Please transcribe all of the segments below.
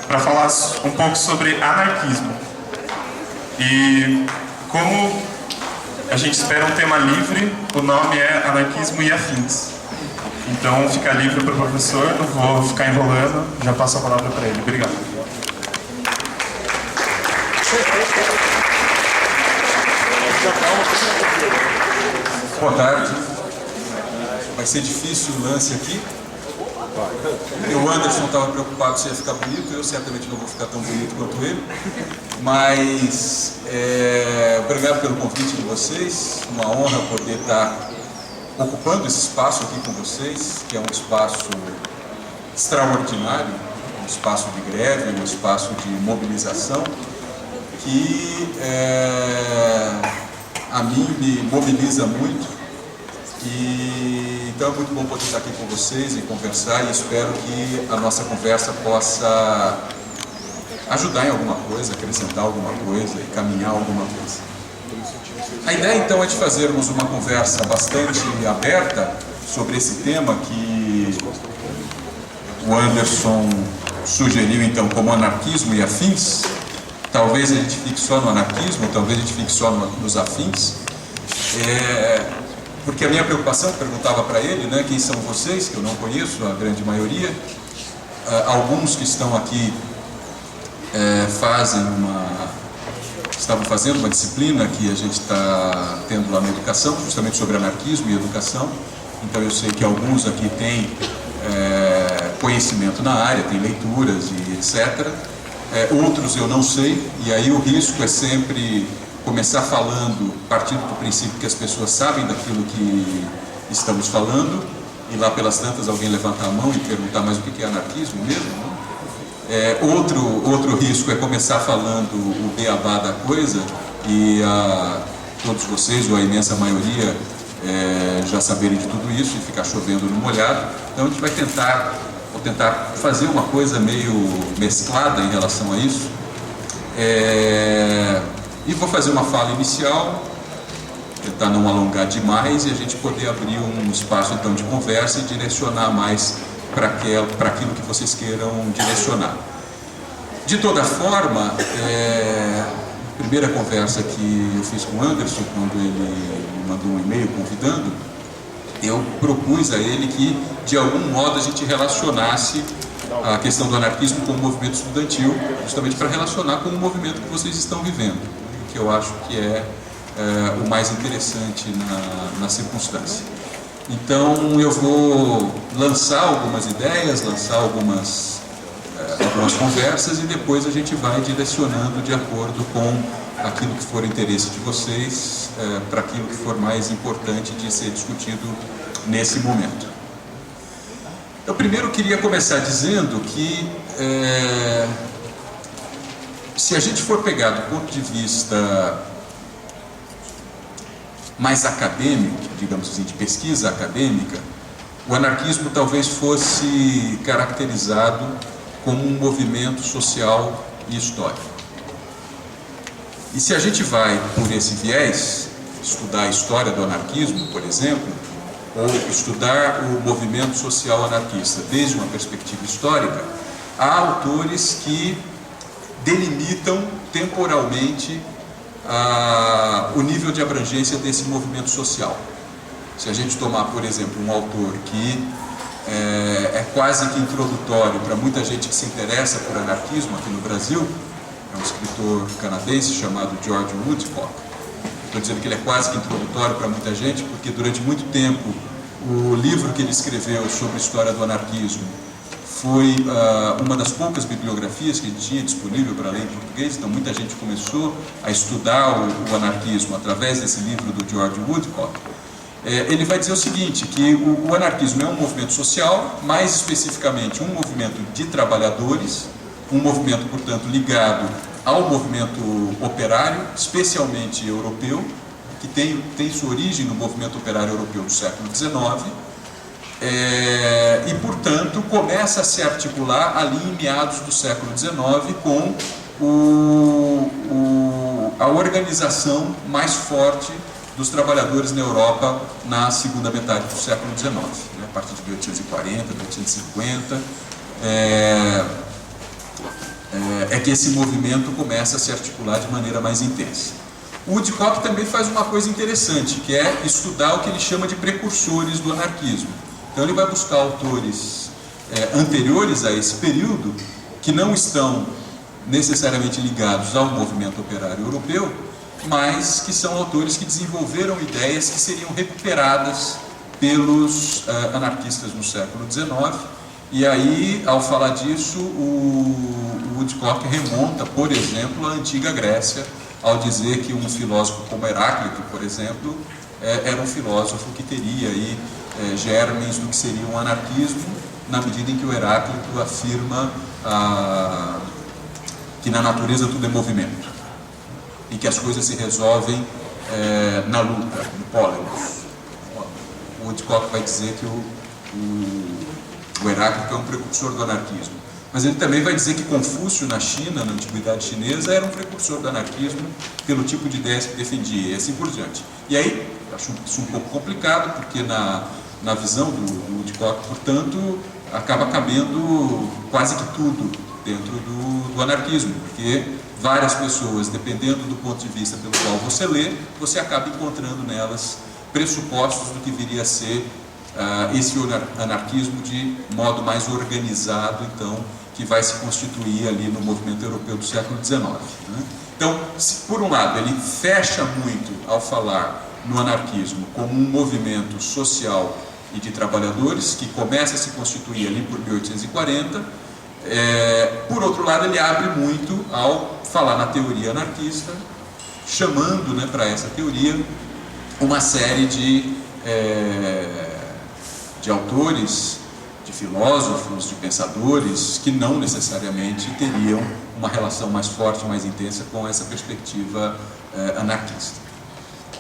para falar um pouco sobre anarquismo. E como a gente espera um tema livre, o nome é Anarquismo e Afins. Então fica livre para o professor, não vou ficar enrolando, já passo a palavra para ele. Obrigado. Boa tarde. Vai ser difícil o lance aqui. O Anderson estava preocupado se ia ficar bonito, eu certamente não vou ficar tão bonito quanto ele. Mas obrigado pelo convite de vocês, uma honra poder estar ocupando esse espaço aqui com vocês, que é um espaço extraordinário, um espaço de greve, um espaço de mobilização, que a mim me mobiliza muito. Então é muito bom poder estar aqui com vocês e conversar, e espero que a nossa conversa possa ajudar em alguma coisa, acrescentar alguma coisa e caminhar alguma coisa. A ideia então é de fazermos uma conversa bastante aberta sobre esse tema que o Anderson sugeriu então como anarquismo e afins. Talvez a gente fique só no anarquismo, talvez a gente fique só nos afins. Porque a minha preocupação, perguntava para ele, né, quem são vocês, que eu não conheço, a grande maioria. Alguns que estão aqui estavam fazendo uma disciplina que a gente está tendo lá na educação, justamente sobre anarquismo e educação. Então eu sei que alguns aqui têm conhecimento na área, têm leituras e etc. Outros eu não sei, e aí o risco é sempre começar falando, partindo do princípio que as pessoas sabem daquilo que estamos falando, e lá pelas tantas alguém levantar a mão e perguntar, mas o que é anarquismo mesmo? Não? Outro risco é começar falando o beabá da coisa, e todos vocês, ou a imensa maioria, já saberem de tudo isso e ficar chovendo no molhado. Então a gente vai tentar fazer uma coisa meio mesclada em relação a isso. E vou fazer uma fala inicial, tentar não alongar demais e a gente poder abrir um espaço então de conversa e direcionar mais para aquilo que vocês queiram direcionar. De toda forma, a primeira conversa que eu fiz com o Anderson, quando ele me mandou um e-mail convidando, eu propus a ele que de algum modo a gente relacionasse a questão do anarquismo com o movimento estudantil, justamente para relacionar com o movimento que vocês estão vivendo, que eu acho que é o mais interessante na circunstância. Então eu vou lançar algumas ideias, lançar algumas conversas, e depois a gente vai direcionando de acordo com aquilo que for interesse de vocês, para aquilo que for mais importante de ser discutido nesse momento. Eu primeiro queria começar dizendo que se a gente for pegar do ponto de vista mais acadêmico, digamos assim, de pesquisa acadêmica, o anarquismo talvez fosse caracterizado como um movimento social e histórico. E se a gente vai por esse viés, estudar a história do anarquismo, por exemplo, ou estudar o movimento social anarquista desde uma perspectiva histórica, há autores que delimitam temporalmente o nível de abrangência desse movimento social. Se a gente tomar, por exemplo, um autor que é quase que introdutório para muita gente que se interessa por anarquismo aqui no Brasil, é um escritor canadense chamado George Woodcock. Estou dizendo que ele é quase que introdutório para muita gente, porque durante muito tempo o livro que ele escreveu sobre a história do anarquismo foi uma das poucas bibliografias que ele tinha disponível para ler em português. Então muita gente começou a estudar o anarquismo através desse livro do George Woodcock. Ele vai dizer o seguinte, que o anarquismo é um movimento social, mais especificamente um movimento de trabalhadores, um movimento, portanto, ligado ao movimento operário, especialmente europeu, que tem sua origem no movimento operário europeu do século XIX, e, portanto, começa a se articular ali em meados do século XIX com a organização mais forte dos trabalhadores na Europa na segunda metade do século XIX, né, a partir de 1840, 1850. é que esse movimento começa a se articular de maneira mais intensa. O Woodcock também faz uma coisa interessante, que é estudar o que ele chama de precursores do anarquismo. Então ele vai buscar autores anteriores a esse período, que não estão necessariamente ligados ao movimento operário europeu, mas que são autores que desenvolveram ideias que seriam recuperadas pelos anarquistas no século XIX. E aí, ao falar disso, o Woodcock remonta, por exemplo, à antiga Grécia, ao dizer que um filósofo como Heráclito, por exemplo, era um filósofo que teria aí germes do que seria um anarquismo, na medida em que o Heráclito afirma que na natureza tudo é movimento e que as coisas se resolvem na luta, no polemus. O Woodcock vai dizer que o Heráclito é um precursor do anarquismo. Mas ele também vai dizer que Confúcio, na China, na antiguidade chinesa, era um precursor do anarquismo pelo tipo de ideias que defendia, e assim por diante. E aí, acho isso um pouco complicado, porque na visão do Woodcock, portanto, acaba cabendo quase que tudo dentro do anarquismo, porque várias pessoas, dependendo do ponto de vista pelo qual você lê, você acaba encontrando nelas pressupostos do que viria a ser esse anarquismo de modo mais organizado, então, que vai se constituir ali no movimento europeu do século XIX. Né? Então, por um lado, ele fecha muito ao falar no anarquismo como um movimento social e de trabalhadores que começa a se constituir ali por 1840. Por outro lado, ele abre muito ao falar na teoria anarquista, chamando, né, para essa teoria uma série de autores, de filósofos, de pensadores que não necessariamente teriam uma relação mais forte, mais intensa com essa perspectiva anarquista.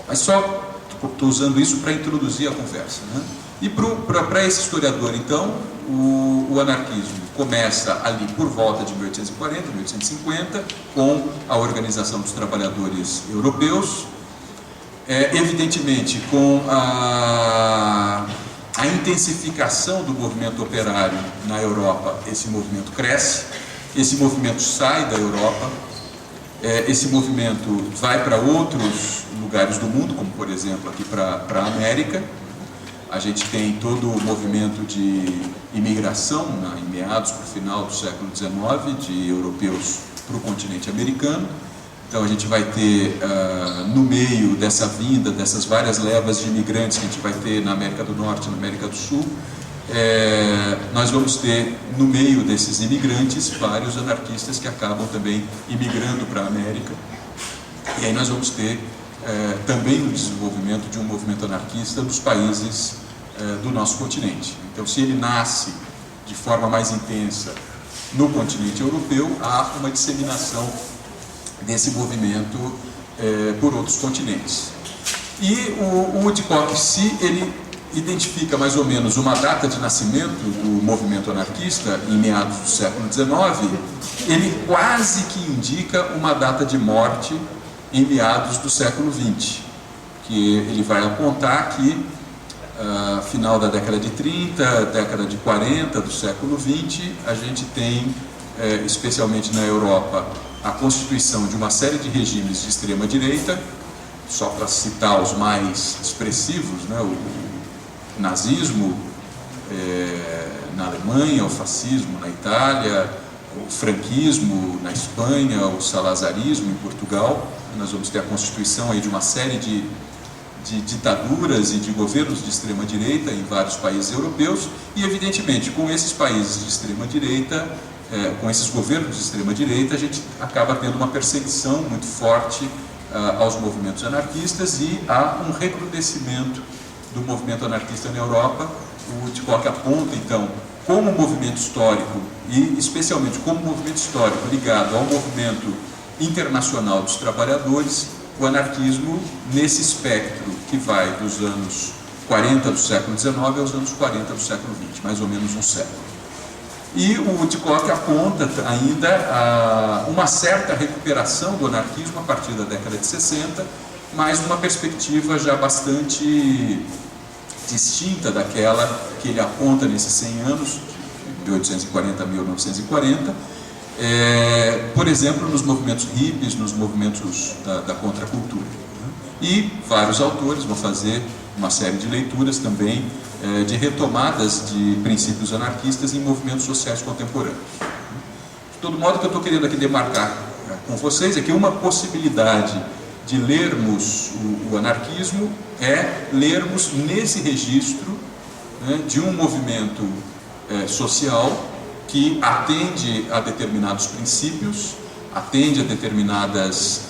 Mas só estou usando isso para introduzir a conversa, né? E para esse historiador, então, o anarquismo começa ali por volta de 1840, 1850, com a Organização dos Trabalhadores Europeus, evidentemente com a intensificação do movimento operário na Europa. Esse movimento cresce, esse movimento sai da Europa, esse movimento vai para outros lugares do mundo, como por exemplo aqui para a América. A gente tem todo o movimento de imigração, em meados para o final do século XIX, de europeus para o continente americano. Então a gente vai ter, no meio dessa vinda, dessas várias levas de imigrantes que a gente vai ter na América do Norte e na América do Sul, nós vamos ter, no meio desses imigrantes, vários anarquistas que acabam também imigrando para a América. E aí nós vamos ter também o desenvolvimento de um movimento anarquista dos países do nosso continente. Então, se ele nasce de forma mais intensa no continente europeu, há uma disseminação desse movimento por outros continentes. E o Woodcock, se ele identifica mais ou menos uma data de nascimento do movimento anarquista em meados do século XIX, ele quase que indica uma data de morte em meados do século XX, que ele vai apontar que final da década de 30, década de 40 do século XX, a gente tem, especialmente na Europa, a constituição de uma série de regimes de extrema-direita, só para citar os mais expressivos, né, o nazismo na Alemanha, o fascismo na Itália, o franquismo na Espanha, o salazarismo em Portugal. Nós vamos ter a constituição aí de uma série de ditaduras e de governos de extrema-direita em vários países europeus, e evidentemente com esses países de extrema-direita, com esses governos de extrema-direita, a gente acaba tendo uma perseguição muito forte aos movimentos anarquistas, e há um recrudescimento do movimento anarquista na Europa. O Woodcock aponta então como movimento histórico, e especialmente como movimento histórico ligado ao movimento internacional dos trabalhadores, o anarquismo nesse espectro que vai dos anos 40 do século XIX aos anos 40 do século XX, mais ou menos um século. E o Woodcock aponta ainda uma certa recuperação do anarquismo a partir da década de 60, mas uma perspectiva já bastante distinta daquela que ele aponta nesses 100 anos, de 1840 a 1940, por exemplo, nos movimentos hippies, nos movimentos da contracultura. E vários autores vão fazer uma série de leituras também de retomadas de princípios anarquistas em movimentos sociais contemporâneos. De todo modo, o que eu estou querendo aqui demarcar com vocês é que uma possibilidade de lermos o anarquismo é lermos nesse registro, né, de um movimento social que atende a determinados princípios, atende a determinadas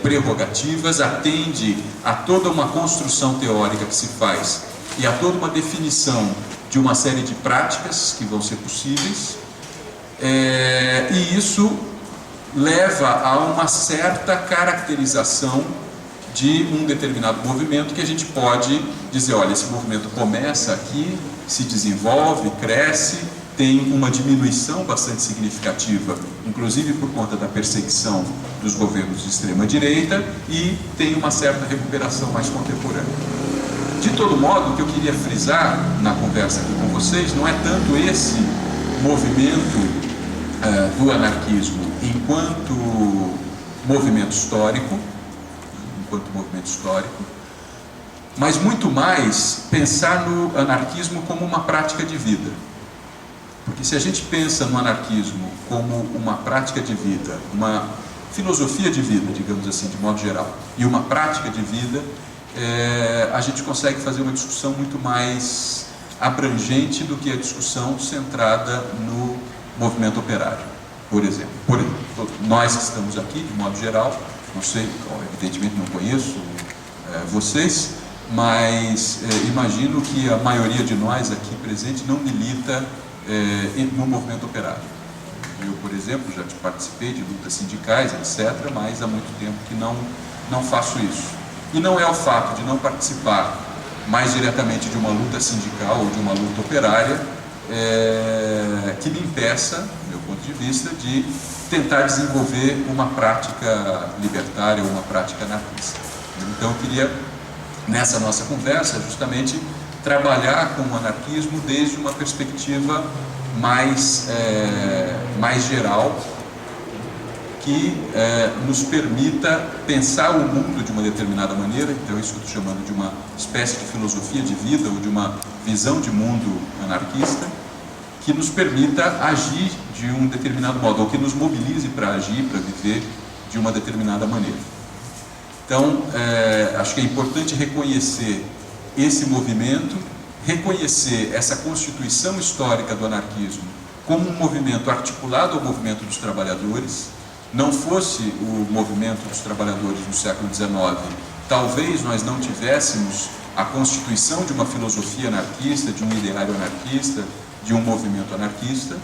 prerrogativas, atende a toda uma construção teórica que se faz e a toda uma definição de uma série de práticas que vão ser possíveis, e isso leva a uma certa caracterização de um determinado movimento que a gente pode dizer, olha, esse movimento começa aqui, se desenvolve, cresce, tem uma diminuição bastante significativa, inclusive por conta da perseguição dos governos de extrema-direita, e tem uma certa recuperação mais contemporânea. De todo modo, o que eu queria frisar na conversa aqui com vocês não é tanto esse movimento do anarquismo enquanto movimento histórico, mas muito mais pensar no anarquismo como uma prática de vida. Porque se a gente pensa no anarquismo como uma prática de vida, uma filosofia de vida, digamos assim, de modo geral, e uma prática de vida, a gente consegue fazer uma discussão muito mais abrangente do que a discussão centrada no movimento operário, por exemplo. Nós que estamos aqui, de modo geral, não sei, evidentemente não conheço vocês, mas imagino que a maioria de nós aqui presente não milita no movimento operário. Eu, por exemplo, já participei de lutas sindicais, etc., mas há muito tempo que não faço isso. E não é o fato de não participar mais diretamente de uma luta sindical ou de uma luta operária que me impeça, do meu ponto de vista, de tentar desenvolver uma prática libertária ou uma prática anarquista. Então eu queria, nessa nossa conversa, justamente trabalhar com o anarquismo desde uma perspectiva mais geral, que nos permita pensar o mundo de uma determinada maneira. Então isso que eu estou chamando de uma espécie de filosofia de vida ou de uma visão de mundo anarquista, que nos permita agir de um determinado modo, ou que nos mobilize para agir, para viver de uma determinada maneira. Então, acho que é importante reconhecer esse movimento, reconhecer essa constituição histórica do anarquismo como um movimento articulado ao movimento dos trabalhadores. Não fosse o movimento dos trabalhadores no século XIX, talvez nós não tivéssemos a constituição de uma filosofia anarquista, de um ideário anarquista, de um movimento anarquista,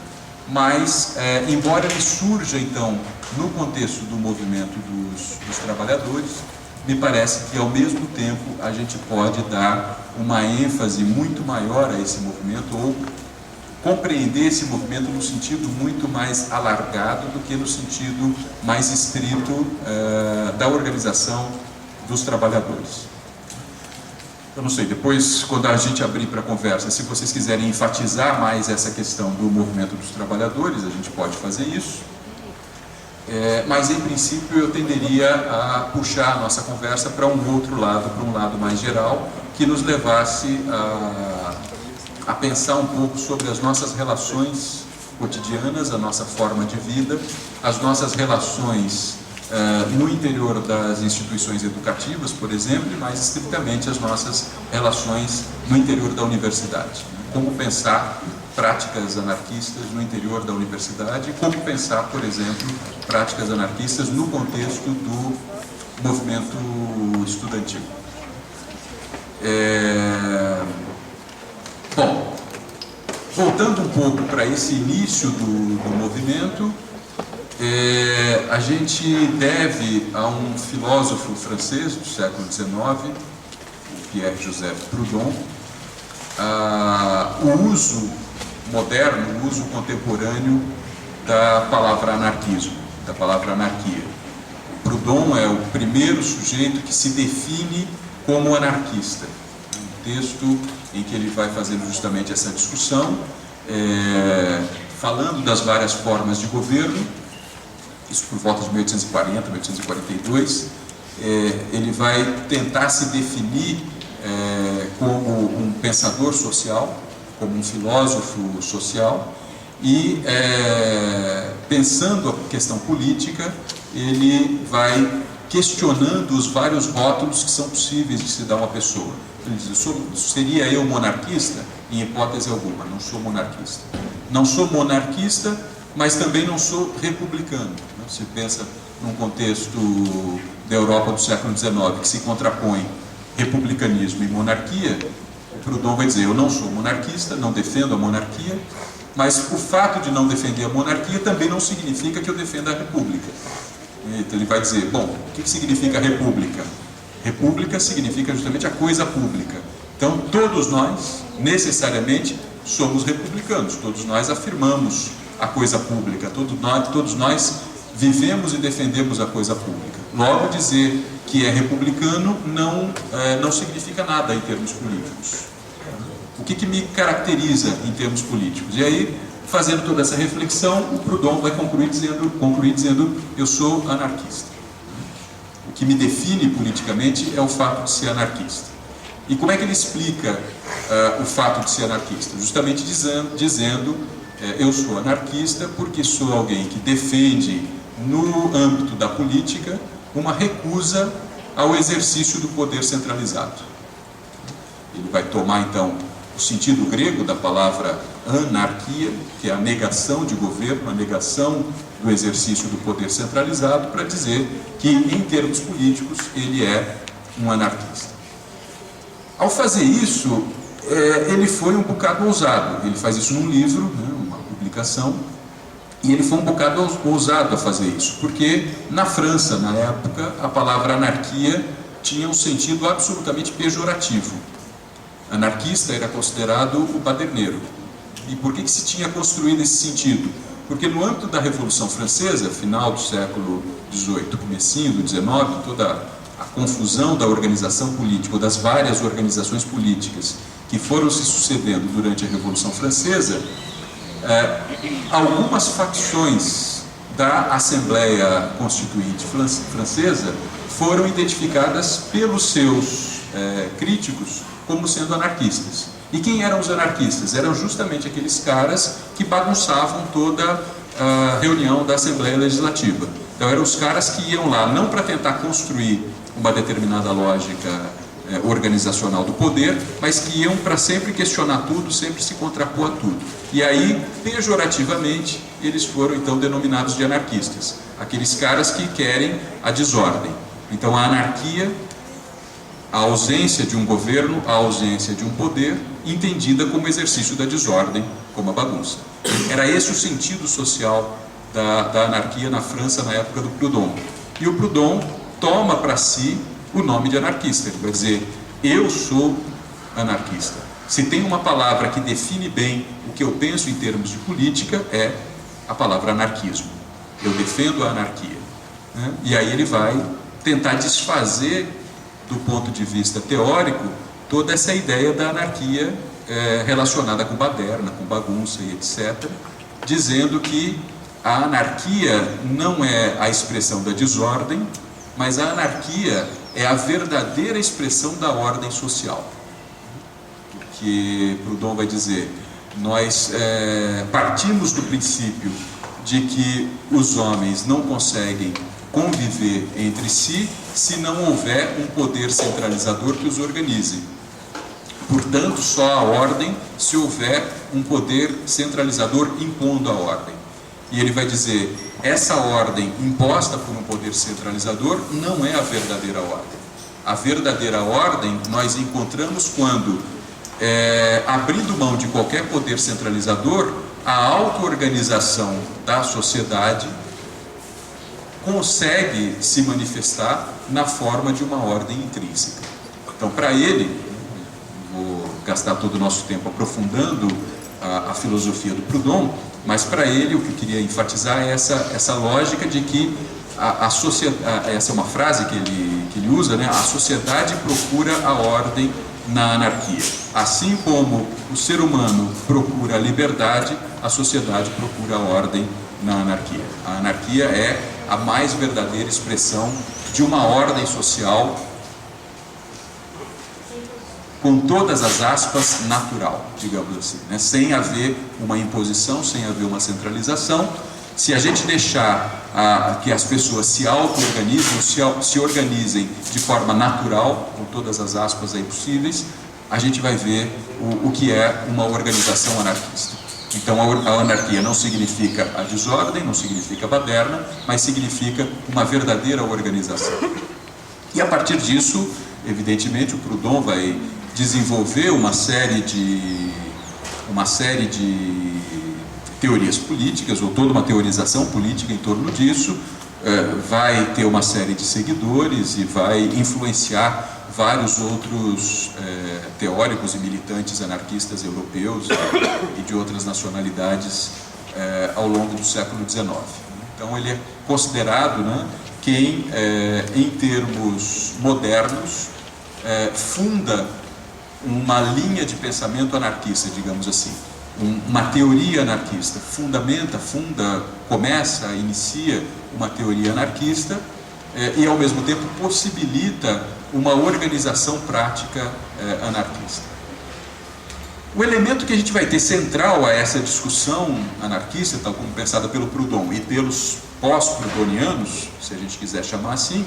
mas, embora ele surja, então, no contexto do movimento dos trabalhadores, me parece que, ao mesmo tempo, a gente pode dar uma ênfase muito maior a esse movimento, ou compreender esse movimento no sentido muito mais alargado do que no sentido mais estrito da organização dos trabalhadores. Eu não sei, depois, quando a gente abrir para a conversa, se vocês quiserem enfatizar mais essa questão do movimento dos trabalhadores, a gente pode fazer isso. Mas, em princípio, eu tenderia a puxar a nossa conversa para um outro lado, para um lado mais geral, que nos levasse a pensar um pouco sobre as nossas relações cotidianas, a nossa forma de vida, as nossas relações no interior das instituições educativas, por exemplo, e mais estritamente as nossas relações no interior da universidade. Como pensar práticas anarquistas no interior da universidade e como pensar, por exemplo, práticas anarquistas no contexto do movimento estudantil. Bom, voltando um pouco para esse início do movimento, a gente deve a um filósofo francês do século XIX, o Pierre-Joseph Proudhon, o uso moderno, o uso contemporâneo da palavra anarquismo, da palavra anarquia. Proudhon é o primeiro sujeito que se define como anarquista. Um texto em que ele vai fazendo justamente essa discussão, falando das várias formas de governo, isso por volta de 1840, 1842, ele vai tentar se definir como um pensador social, como um filósofo social, e pensando a questão política, ele vai questionando os vários rótulos que são possíveis de se dar a uma pessoa. Ele diz: seria eu monarquista? Em hipótese alguma, não sou monarquista. Não sou monarquista, mas também não sou republicano. Você pensa num contexto da Europa do século XIX, que se contrapõe republicanismo e monarquia, o Proudhon vai dizer: eu não sou monarquista, não defendo a monarquia, mas o fato de não defender a monarquia também não significa que eu defenda a república. Então ele vai dizer: bom, o que significa república? República significa justamente a coisa pública. Então todos nós, necessariamente, somos republicanos, todos nós afirmamos a coisa pública, todos nós vivemos e defendemos a coisa pública. Logo, dizer que é republicano não significa nada em termos políticos. O que me caracteriza em termos políticos? E aí, fazendo toda essa reflexão, o Proudhon vai concluir dizendo: eu sou anarquista. O que me define politicamente é o fato de ser anarquista. E como é que ele explica o fato de ser anarquista? Justamente dizendo eu sou anarquista porque sou alguém que defende, no âmbito da política, uma recusa ao exercício do poder centralizado. Ele vai tomar, então, o sentido grego da palavra anarquia, que é a negação de governo, a negação do exercício do poder centralizado, para dizer que, em termos políticos, ele é um anarquista. Ao fazer isso, ele foi um bocado ousado. Ele faz isso num livro, né, uma publicação, e ele foi um bocado ousado a fazer isso, porque na França, na época, a palavra anarquia tinha um sentido absolutamente pejorativo. Anarquista era considerado o baderneiro. E por que se tinha construído esse sentido? Porque no âmbito da Revolução Francesa, final do século XVIII, comecinho do XIX, toda a confusão da organização política, ou das várias organizações políticas que foram se sucedendo durante a Revolução Francesa, algumas facções da Assembleia Constituinte Francesa foram identificadas pelos seus críticos como sendo anarquistas. E quem eram os anarquistas? Eram justamente aqueles caras que bagunçavam toda a reunião da Assembleia Legislativa. Então eram os caras que iam lá não para tentar construir uma determinada lógica organizacional do poder, mas que iam para sempre questionar tudo, sempre se contrapor a tudo. E aí, pejorativamente, eles foram então denominados de anarquistas. Aqueles caras que querem a desordem. Então a anarquia, a ausência de um governo, a ausência de um poder, entendida como exercício da desordem, como a bagunça. Era esse o sentido social da anarquia na França na época do Proudhon. E o Proudhon toma para si o nome de anarquista. Ele vai dizer: eu sou anarquista. Se tem uma palavra que define bem o que eu penso em termos de política, é a palavra anarquismo. Eu defendo a anarquia. E aí ele vai tentar desfazer, do ponto de vista teórico, toda essa ideia da anarquia relacionada com baderna, com bagunça e etc., dizendo que a anarquia não é a expressão da desordem, mas a anarquia é a verdadeira expressão da ordem social. Porque Proudhon vai dizer: nós partimos do princípio de que os homens não conseguem conviver entre si se não houver um poder centralizador que os organize. Portanto, só há ordem se houver um poder centralizador impondo a ordem. E ele vai dizer: essa ordem imposta por um poder centralizador não é a verdadeira ordem. A verdadeira ordem nós encontramos quando, abrindo mão de qualquer poder centralizador, a auto-organização da sociedade consegue se manifestar na forma de uma ordem intrínseca. Então, para ele, vou gastar todo o nosso tempo aprofundando a filosofia do Proudhon, mas para ele o que eu queria enfatizar é essa lógica de que essa é uma frase que ele usa, né? A sociedade procura a ordem na anarquia. Assim como o ser humano procura a liberdade, a sociedade procura a ordem na anarquia. A anarquia é a mais verdadeira expressão de uma ordem social, com todas as aspas, natural, digamos assim, né? Sem haver uma imposição, sem haver uma centralização. Se a gente deixar que as pessoas se auto-organizem, se organizem de forma natural, com todas as aspas aí possíveis, a gente vai ver o que é uma organização anarquista. Então a anarquia não significa a desordem, não significa a baderna, mas significa uma verdadeira organização. E a partir disso, evidentemente, o Proudhon vai desenvolver uma série de teorias políticas, ou toda uma teorização política em torno disso, vai ter uma série de seguidores e vai influenciar vários outros teóricos e militantes anarquistas europeus e de outras nacionalidades ao longo do século XIX. Então ele é considerado, né, quem, em termos modernos, funda uma linha de pensamento anarquista, digamos assim, uma teoria anarquista, inicia uma teoria anarquista e ao mesmo tempo possibilita uma organização prática anarquista. O elemento que a gente vai ter central a essa discussão anarquista, tal como pensada pelo Proudhon e pelos pós-proudhonianos, se a gente quiser chamar assim,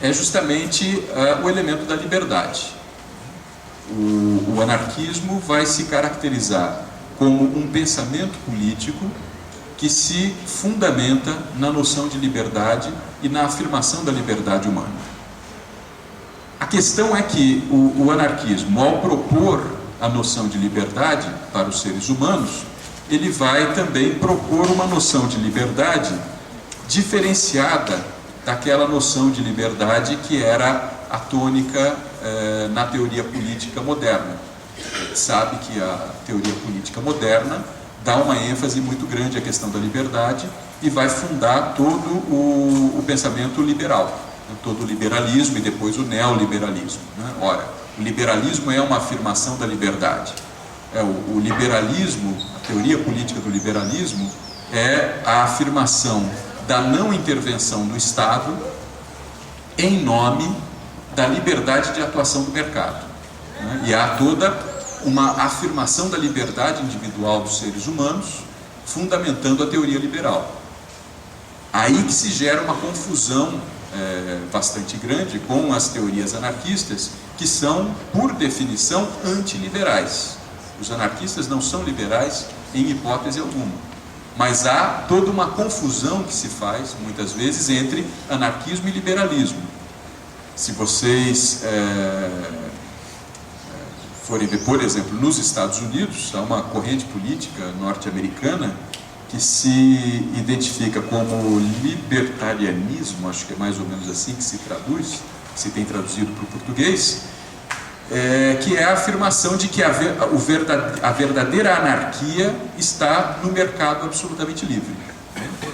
é justamente o elemento da liberdade. O anarquismo vai se caracterizar como um pensamento político que se fundamenta na noção de liberdade e na afirmação da liberdade humana. A questão é que o anarquismo, ao propor a noção de liberdade para os seres humanos, ele vai também propor uma noção de liberdade diferenciada daquela noção de liberdade que era a tônica na teoria política moderna. Sabe que a teoria política moderna dá uma ênfase muito grande à questão da liberdade e vai fundar todo o pensamento liberal, todo o liberalismo e depois o neoliberalismo, né? Ora, o liberalismo é uma afirmação da liberdade. O liberalismo, a teoria política do liberalismo, é a afirmação da não intervenção do Estado em nome da liberdade de atuação do mercado, né? E há toda uma afirmação da liberdade individual dos seres humanos, fundamentando a teoria liberal. Aí que se gera uma confusão bastante grande com as teorias anarquistas, que são, por definição, antiliberais. Os anarquistas não são liberais em hipótese alguma, mas há toda uma confusão que se faz, muitas vezes, entre anarquismo e liberalismo. Se vocês forem ver, por exemplo, nos Estados Unidos, há uma corrente política norte-americana que se identifica como libertarianismo, acho que é mais ou menos assim que se traduz, que se tem traduzido para o português, que é a afirmação de que a verdadeira anarquia está no mercado absolutamente livre.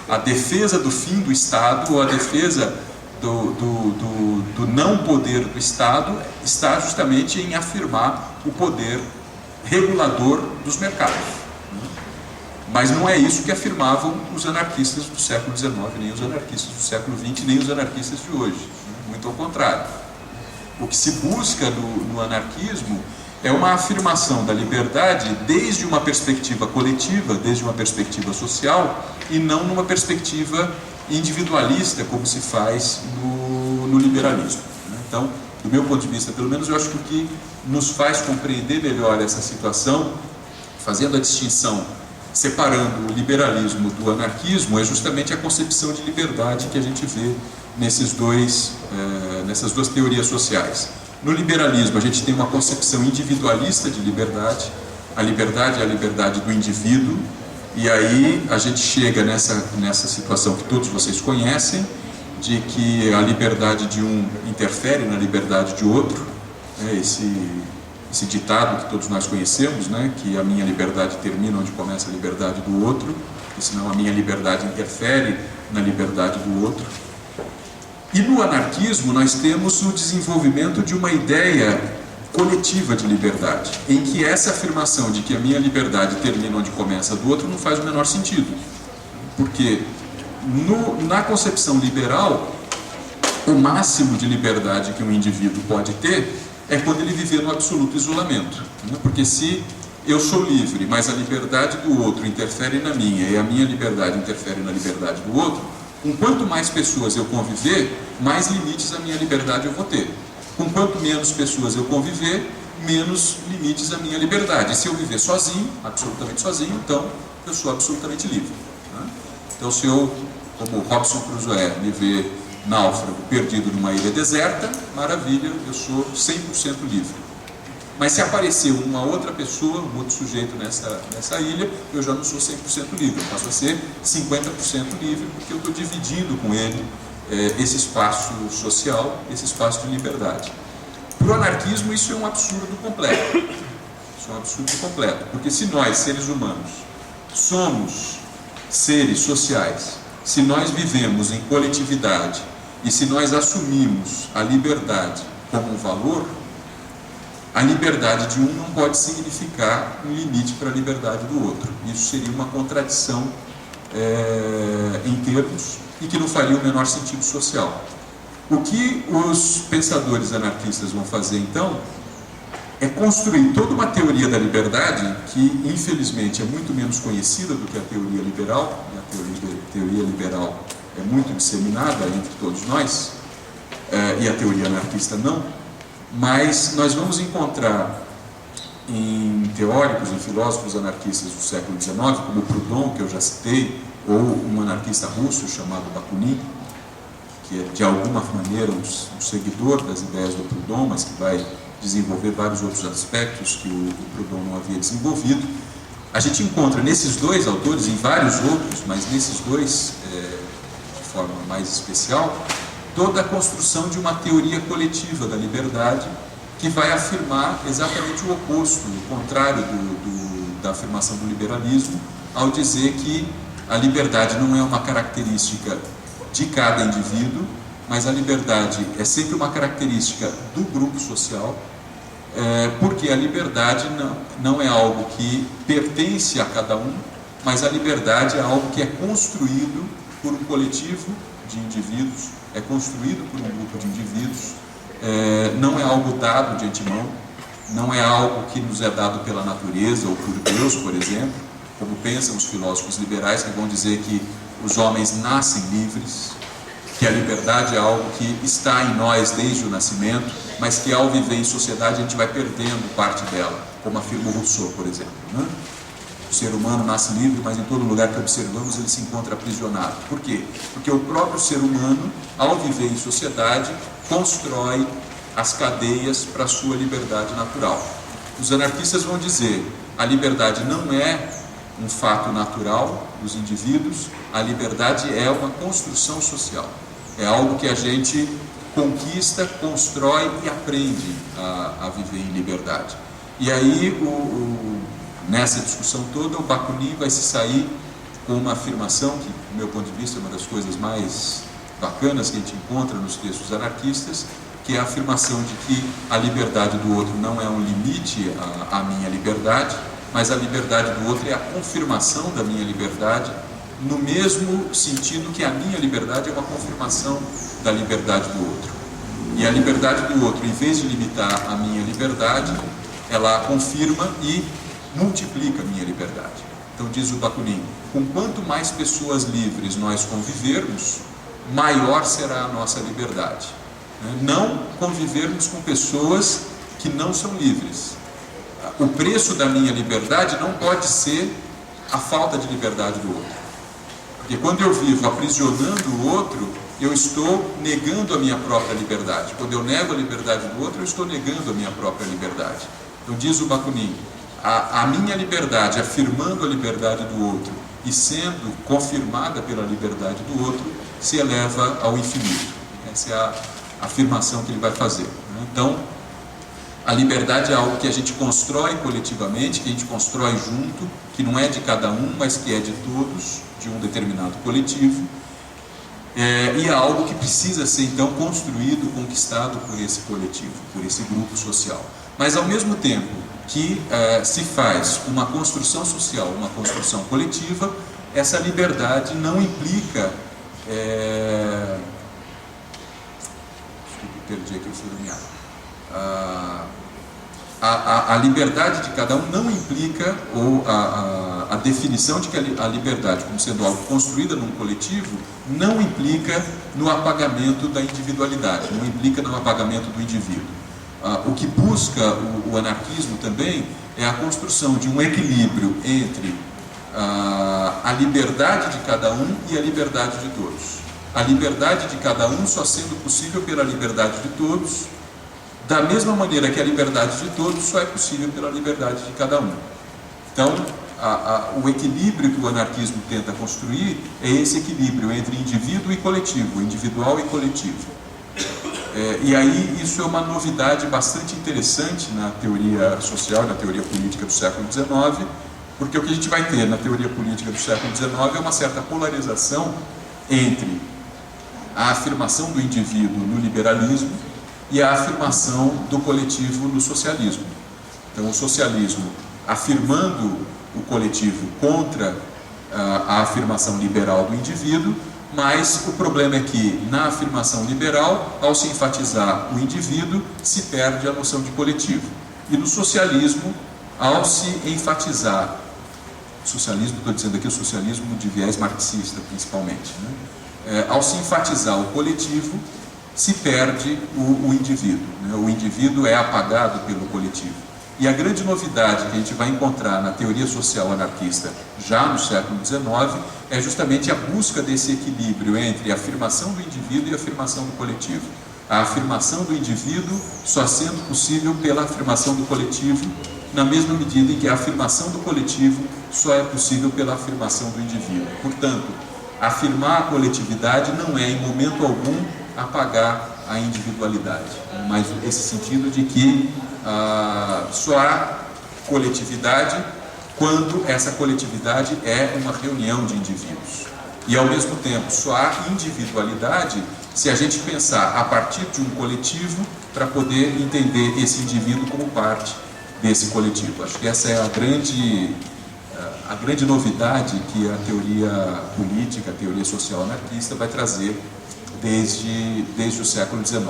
A defesa do fim do Estado, ou a defesa do não poder do Estado, está justamente em afirmar o poder regulador dos mercados. Mas não é isso que afirmavam os anarquistas do século XIX, nem os anarquistas do século XX, nem os anarquistas de hoje. Muito ao contrário. O que se busca no anarquismo é uma afirmação da liberdade desde uma perspectiva coletiva, desde uma perspectiva social, e não numa perspectiva individualista, como se faz no liberalismo. Então, do meu ponto de vista, pelo menos, eu acho que o que nos faz compreender melhor essa situação, fazendo a distinção, separando o liberalismo do anarquismo, é justamente a concepção de liberdade que a gente vê nessas duas teorias sociais. No liberalismo, a gente tem uma concepção individualista de liberdade. A liberdade é a liberdade do indivíduo, e aí a gente chega nessa situação que todos vocês conhecem, de que a liberdade de um interfere na liberdade de outro, né? Esse ditado que todos nós conhecemos, né? Que a minha liberdade termina onde começa a liberdade do outro, porque senão a minha liberdade interfere na liberdade do outro. E no anarquismo nós temos o desenvolvimento de uma ideia coletiva de liberdade, em que essa afirmação de que a minha liberdade termina onde começa a do outro não faz o menor sentido. Porque Na concepção liberal, o máximo de liberdade que um indivíduo pode ter é quando ele viver no absoluto isolamento, né? Porque se eu sou livre, mas a liberdade do outro interfere na minha e a minha liberdade interfere na liberdade do outro, com quanto mais pessoas eu conviver, mais limites a minha liberdade eu vou ter. Com quanto menos pessoas eu conviver, menos limites a minha liberdade. E se eu viver sozinho, absolutamente sozinho, então eu sou absolutamente livre, né? Então, se eu, como Robinson Crusoe, me ver náufrago, perdido numa ilha deserta, maravilha, eu sou 100% livre. Mas se aparecer uma outra pessoa, um outro sujeito nessa ilha, eu já não sou 100% livre, eu passo a ser 50% livre, porque eu estou dividindo com ele esse espaço social, esse espaço de liberdade. Para o anarquismo, isso é um absurdo completo. Isso é um absurdo completo, porque se nós, seres humanos, somos seres sociais, se nós vivemos em coletividade e se nós assumimos a liberdade como um valor, a liberdade de um não pode significar um limite para a liberdade do outro. Isso seria uma contradição em termos e que não faria o menor sentido social. O que os pensadores anarquistas vão fazer então é construir toda uma teoria da liberdade que infelizmente é muito menos conhecida do que a teoria liberal, e a teoria liberal é muito disseminada entre todos nós, e a teoria anarquista não, mas nós vamos encontrar em teóricos, em filósofos anarquistas do século XIX, como Proudhon, que eu já citei, ou um anarquista russo chamado Bakunin, que é de alguma maneira um seguidor das ideias do Proudhon, mas que vai desenvolver vários outros aspectos que o Proudhon não havia desenvolvido. A gente encontra nesses dois autores, em vários outros, mas nesses dois de forma mais especial, toda a construção de uma teoria coletiva da liberdade que vai afirmar exatamente o oposto, o contrário da afirmação do liberalismo, ao dizer que a liberdade não é uma característica de cada indivíduo, mas a liberdade é sempre uma característica do grupo social, porque a liberdade não é algo que pertence a cada um, mas a liberdade é algo que é construído por um coletivo de indivíduos, é construído por um grupo de indivíduos, não é algo dado de antemão, não é algo que nos é dado pela natureza ou por Deus, por exemplo, como pensam os filósofos liberais, que vão dizer que os homens nascem livres, que a liberdade é algo que está em nós desde o nascimento, mas que ao viver em sociedade a gente vai perdendo parte dela, como afirma o Rousseau, por exemplo, né? O ser humano nasce livre, mas em todo lugar que observamos ele se encontra aprisionado. Por quê? Porque o próprio ser humano, ao viver em sociedade, constrói as cadeias para a sua liberdade natural. Os anarquistas vão dizer, a liberdade não é um fato natural dos indivíduos, a liberdade é uma construção social. É algo que a gente conquista, constrói e aprende a viver em liberdade. E aí, nessa discussão toda, o Bakunin vai se sair com uma afirmação que, do meu ponto de vista, é uma das coisas mais bacanas que a gente encontra nos textos anarquistas, que é a afirmação de que a liberdade do outro não é um limite à minha liberdade, mas a liberdade do outro é a confirmação da minha liberdade, no mesmo sentido que a minha liberdade é uma confirmação da liberdade do outro. E a liberdade do outro, em vez de limitar a minha liberdade, ela confirma e multiplica a minha liberdade. Então diz o Bakunin, com quanto mais pessoas livres nós convivermos, maior será a nossa liberdade. Não convivermos com pessoas que não são livres. O preço da minha liberdade não pode ser a falta de liberdade do outro. Porque quando eu vivo aprisionando o outro, eu estou negando a minha própria liberdade. Quando eu nego a liberdade do outro, eu estou negando a minha própria liberdade. Então diz o Bakunin, a minha liberdade, afirmando a liberdade do outro e sendo confirmada pela liberdade do outro, se eleva ao infinito. Essa é a afirmação que ele vai fazer. Então, a liberdade é algo que a gente constrói coletivamente, que a gente constrói junto, que não é de cada um, mas que é de todos, de um determinado coletivo, e é algo que precisa ser então construído, conquistado por esse coletivo, por esse grupo social. Mas ao mesmo tempo que se faz uma construção social, uma construção coletiva, essa liberdade não implica Desculpe, perdi aqui o fio da meada. A liberdade de cada um não implica, ou a definição de que a liberdade como sendo algo construída num coletivo, não implica no apagamento da individualidade, não implica no apagamento do indivíduo. O que busca o anarquismo também é a construção de um equilíbrio entre a liberdade de cada um e a liberdade de todos. A liberdade de cada um só sendo possível pela liberdade de todos, da mesma maneira que a liberdade de todos só é possível pela liberdade de cada um. Então, o equilíbrio que o anarquismo tenta construir é esse equilíbrio entre indivíduo e coletivo, individual e coletivo. E aí isso é uma novidade bastante interessante na teoria social, na teoria política do século XIX, porque o que a gente vai ter na teoria política do século XIX é uma certa polarização entre a afirmação do indivíduo no liberalismo e a afirmação do coletivo no socialismo. Então, o socialismo afirmando o coletivo contra a afirmação liberal do indivíduo, mas o problema é que, na afirmação liberal, ao se enfatizar o indivíduo, se perde a noção de coletivo. E no socialismo, ao se enfatizar, socialismo, estou dizendo aqui o socialismo de viés marxista, principalmente, né? Ao se enfatizar o coletivo, se perde o indivíduo, né? O indivíduo é apagado pelo coletivo. E a grande novidade que a gente vai encontrar na teoria social anarquista já no século XIX é justamente a busca desse equilíbrio entre a afirmação do indivíduo e a afirmação do coletivo. A afirmação do indivíduo só sendo possível pela afirmação do coletivo, na mesma medida em que a afirmação do coletivo só é possível pela afirmação do indivíduo. Portanto, afirmar a coletividade não é, em momento algum, apagar a individualidade, mas esse sentido de que só há coletividade quando essa coletividade é uma reunião de indivíduos. E, ao mesmo tempo, só há individualidade se a gente pensar a partir de um coletivo para poder entender esse indivíduo como parte desse coletivo. Acho que essa é a grande novidade que a teoria política, a teoria social anarquista vai trazer desde o século XIX.